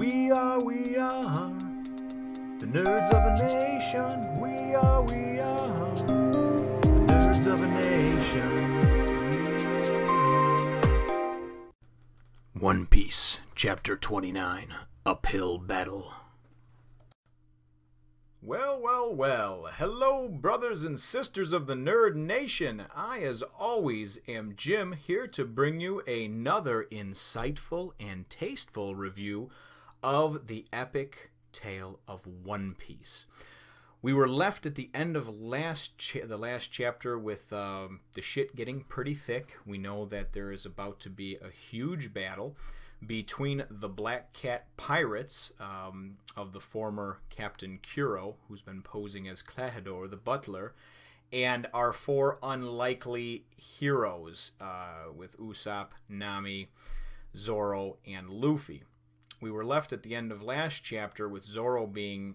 We are the nerds of a nation. We are the nerds of a nation. One Piece, Chapter 29, Uphill Battle. Well. Hello, brothers and sisters of the Nerd Nation. I, as always, am Jim, here to bring you another insightful and tasteful review of the epic tale of One Piece. We were left at the end of the last chapter with the shit getting pretty thick. We know that there is about to be a huge battle between the Black Cat pirates of the former Captain Kuro, who's been posing as Klahadore, the butler, and our four unlikely heroes with Usopp, Nami, Zoro, and Luffy. We were left at the end of last chapter with Zoro being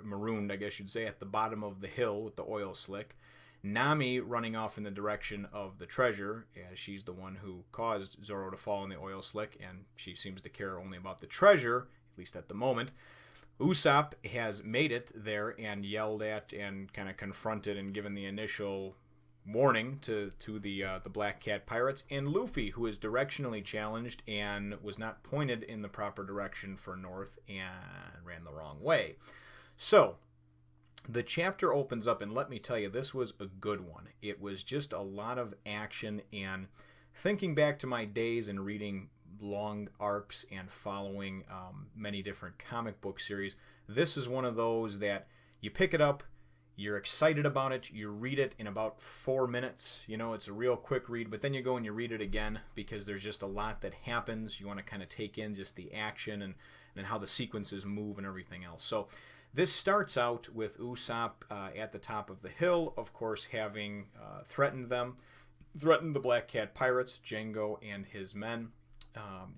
marooned, I guess you'd say, at the bottom of the hill with the oil slick. Nami running off in the direction of the treasure, as she's the one who caused Zoro to fall in the oil slick, and she seems to care only about the treasure, at least at the moment. Usopp has made it there and yelled at and kind of confronted and given the initial warning to the Black Cat pirates, and Luffy, who is directionally challenged and was not pointed in the proper direction for north and ran the wrong way. So the chapter opens up, and let me tell you, this was a good one. It was just a lot of action, and thinking back to my days and reading long arcs and following many different comic book series, this is one of those that you pick it up, you're excited about it, you read it in about 4 minutes, it's a real quick read, but then you go and you read it again because there's just a lot that happens. You want to kind of take in just the action and how the sequences move and everything else. So this starts out with Usopp at the top of the hill, of course, having threatened the Black Cat pirates, Django and his men.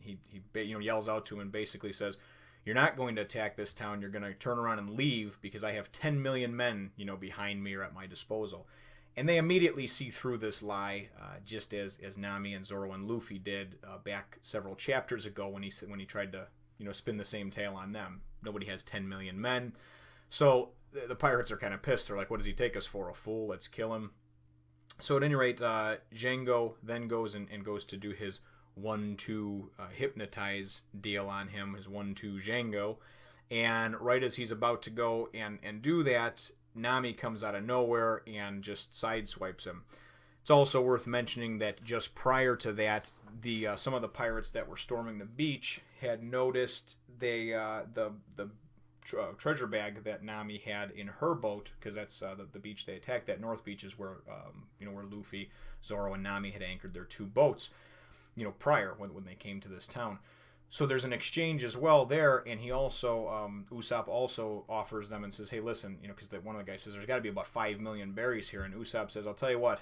He yells out to him and basically says, "You're not going to attack this town. You're going to turn around and leave because I have 10 million men, behind me or at my disposal." And they immediately see through this lie, just as Nami and Zoro and Luffy did back several chapters ago when he tried to spin the same tale on them. Nobody has 10 million men. So the pirates are kind of pissed. They're like, what does he take us for? A fool? Let's kill him. So at any rate, Django then goes to do his 1-2 hypnotize deal on him, his 1-2 Django. And right as he's about to go and do that, Nami comes out of nowhere and just sideswipes him. It's also worth mentioning that just prior to that, some of the pirates that were storming the beach had noticed the treasure bag that Nami had in her boat, because that's the beach they attacked. That North Beach is where where Luffy, Zoro, and Nami had anchored their two boats, prior when they came to this town. So there's an exchange as well there, and he also Usopp also offers them and says, "Hey, listen, because one of the guys says there's got to be about 5 million berries here," and Usopp says, "I'll tell you what.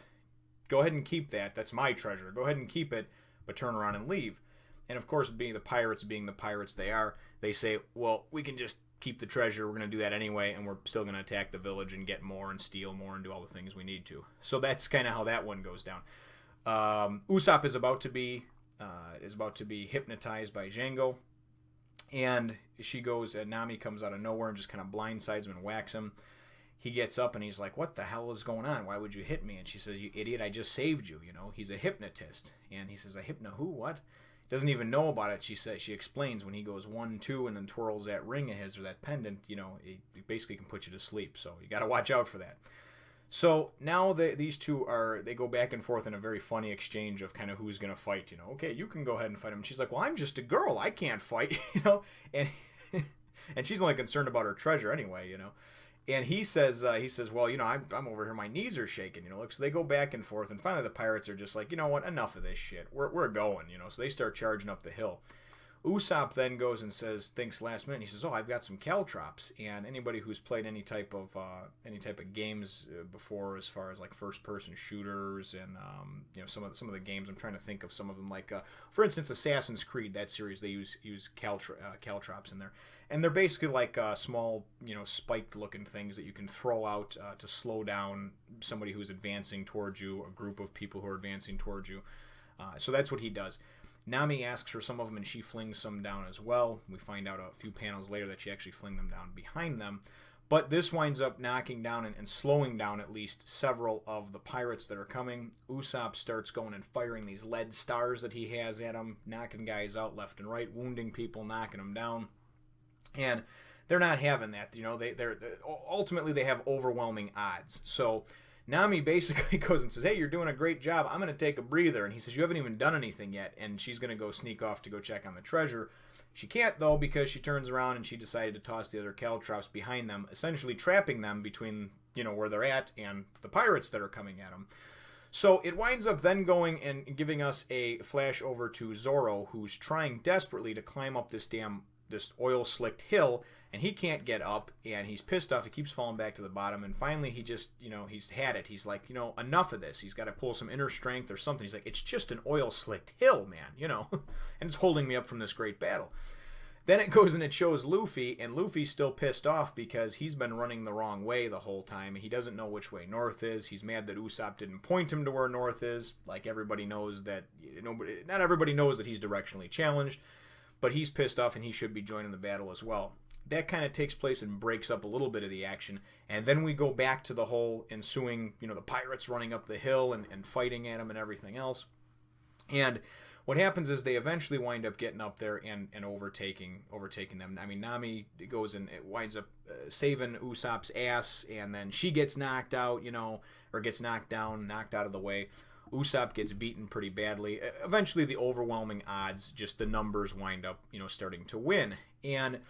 Go ahead and keep that. That's my treasure. Go ahead and keep it, but turn around and leave." And of course, being the pirates they are, they say, "Well, we can just keep the treasure. We're going to do that anyway, and we're still going to attack the village and get more and steal more and do all the things we need to." So that's kind of how that one goes down. Usopp is about to be hypnotized by Django, and Nami comes out of nowhere and just kind of blindsides him and whacks him. He gets up and he's like, "What the hell is going on? Why would you hit me?" And she says, "You idiot, I just saved you. He's a hypnotist." And he says, "A hypno who? What?" Doesn't even know about it. She explains when he goes 1-2 and then twirls that ring of his or that pendant, it basically can put you to sleep. So you got to watch out for that. So now these two they go back and forth in a very funny exchange of kind of who's going to fight. Okay, you can go ahead and fight him. And she's like, "Well, I'm just a girl. I can't fight." And and she's only concerned about her treasure anyway. And he says, "Well, I'm over here. My knees are shaking." So they go back and forth, and finally the pirates are just like, "You know what? Enough of this shit. We're going." So they start charging up the hill. Usopp then goes and thinks last minute. He says, "Oh, I've got some caltrops." And anybody who's played any type of games before, as far as like first-person shooters and some of the games, I'm trying to think of some of them. Like for instance, Assassin's Creed, that series, they use caltrops in there, and they're basically like small spiked-looking things that you can throw out to slow down somebody who's advancing towards you, a group of people who are advancing towards you. So that's what he does. Nami asks for some of them, and she flings some down as well. We find out a few panels later that she actually flings them down behind them. But this winds up knocking down and slowing down at least several of the pirates that are coming. Usopp starts going and firing these lead stars that he has at him, knocking guys out left and right, wounding people, knocking them down. And they're not having that. You know, they're ultimately they have overwhelming odds. So Nami basically goes and says, hey, you're doing a great job. I'm going to take a breather. And he says, you haven't even done anything yet. And she's going to go sneak off to go check on the treasure. She can't, though, because she turns around and she decided to toss the other caltrops behind them, essentially trapping them between, you know, where they're at and the pirates that are coming at them. So it winds up then going and giving us a flash over to Zoro, who's trying desperately to climb up this oil-slicked hill, and he can't get up, and he's pissed off. He keeps falling back to the bottom, and finally he just, you know, he's had it. He's like, you know, enough of this. He's got to pull some inner strength or something. He's like, it's just an oil-slicked hill, man, you know, and it's holding me up from this great battle. Then it goes and it shows Luffy, and Luffy's still pissed off because he's been running the wrong way the whole time. He doesn't know which way north is. He's mad that Usopp didn't point him to where north is. Like, everybody knows that, you know, not everybody knows that he's directionally challenged, but he's pissed off and he should be joining the battle as well. That kind of takes place and breaks up a little bit of the action, and then we go back to the whole ensuing, you know, the pirates running up the hill and fighting at him and everything else. And what happens is they eventually wind up getting up there and overtaking them. I mean, Nami goes and it winds up saving Usopp's ass, and then she gets knocked out, you know, or gets knocked down, knocked out of the way. Usopp gets beaten pretty badly. Eventually, the overwhelming odds, just the numbers wind up, you know, starting to win. And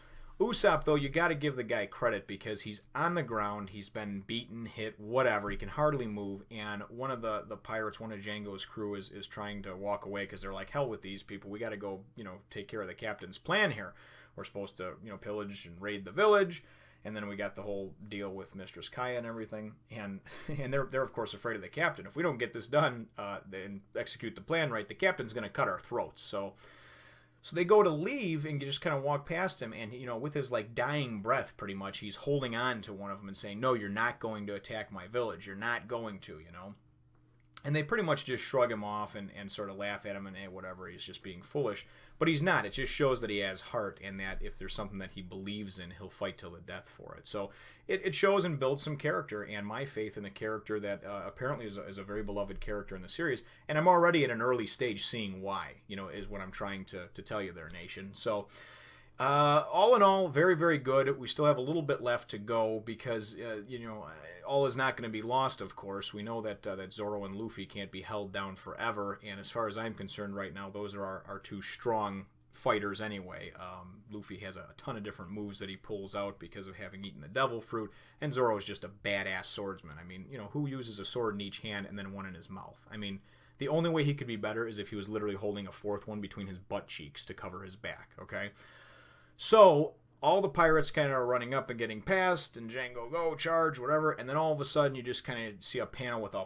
Usopp, though, you got to give the guy credit because he's on the ground. He's been beaten, hit, whatever. He can hardly move. And one of the pirates, one of Django's crew, is trying to walk away because they're like, hell with these people. We got to go, you know, take care of the captain's plan here. We're supposed to, you know, pillage and raid the village. And then we got the whole deal with Mistress Kaya and everything. And they're of course afraid of the captain. If we don't get this done and execute the plan right, the captain's going to cut our throats. So they go to leave and just kind of walk past him, and, you know, with his, like, dying breath, pretty much, he's holding on to one of them and saying, no, you're not going to attack my village. You're not going to, you know. And they pretty much just shrug him off and sort of laugh at him and, hey, whatever, he's just being foolish. But he's not. It just shows that he has heart and that if there's something that he believes in, he'll fight till the death for it. So it shows and builds some character, and my faith in a character that apparently is a very beloved character in the series. And I'm already at an early stage seeing why, you know, is what I'm trying to tell you there, nation. So all in all, very, very good. We still have a little bit left to go because, you know, all is not going to be lost, of course. We know that Zoro and Luffy can't be held down forever, and as far as I'm concerned right now, those are our two strong fighters anyway. Luffy has a ton of different moves that he pulls out because of having eaten the devil fruit, and Zoro is just a badass swordsman. I mean, you know, who uses a sword in each hand and then one in his mouth? I mean, the only way he could be better is if he was literally holding a fourth one between his butt cheeks to cover his back, okay? So all the pirates kind of are running up and getting past, and Django, go, charge, whatever, and then all of a sudden you just kind of see a panel with a,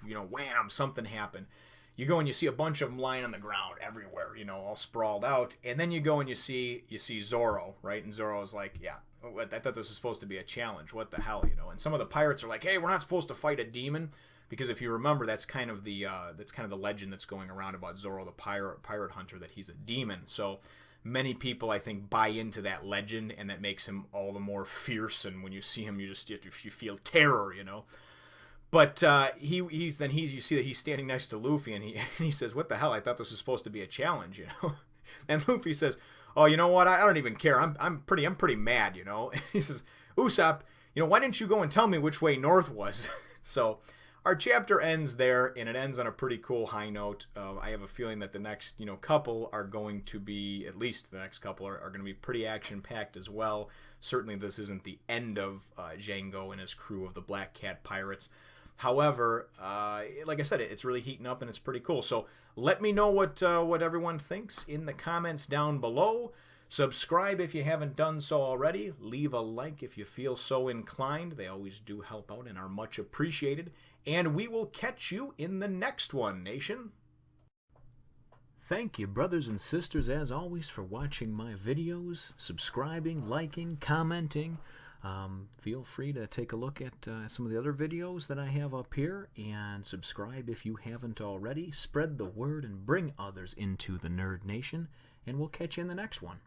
you know, wham, something happen. You go and you see a bunch of them lying on the ground everywhere, you know, all sprawled out, and then you go and you see Zoro, right? And Zoro's like, yeah, I thought this was supposed to be a challenge. What the hell, you know? And some of the pirates are like, hey, we're not supposed to fight a demon, because if you remember, that's kind of the legend that's going around about Zoro, the pirate hunter, that he's a demon. So many people, I think, buy into that legend, and that makes him all the more fierce, and when you see him, you feel terror, you know. But you see that he's standing next to Luffy, and he says, what the hell, I thought this was supposed to be a challenge, you know. And Luffy says, oh, you know what, I don't even care, I'm pretty mad, you know. And he says, Usopp, you know, why didn't you go and tell me which way north was? So our chapter ends there, and it ends on a pretty cool high note. I have a feeling that the next, you know, couple are going to be, at least the next couple are going to be pretty action-packed as well. Certainly this isn't the end of Django and his crew of the Black Cat Pirates. However, like I said, it's really heating up, and it's pretty cool. So let me know what everyone thinks in the comments down below. Subscribe if you haven't done so already. Leave a like if you feel so inclined. They always do help out and are much appreciated. And we will catch you in the next one, nation. Thank you, brothers and sisters, as always, for watching my videos, subscribing, liking, commenting. Feel free to take a look at some of the other videos that I have up here, and subscribe if you haven't already. Spread the word and bring others into the Nerd Nation, and we'll catch you in the next one.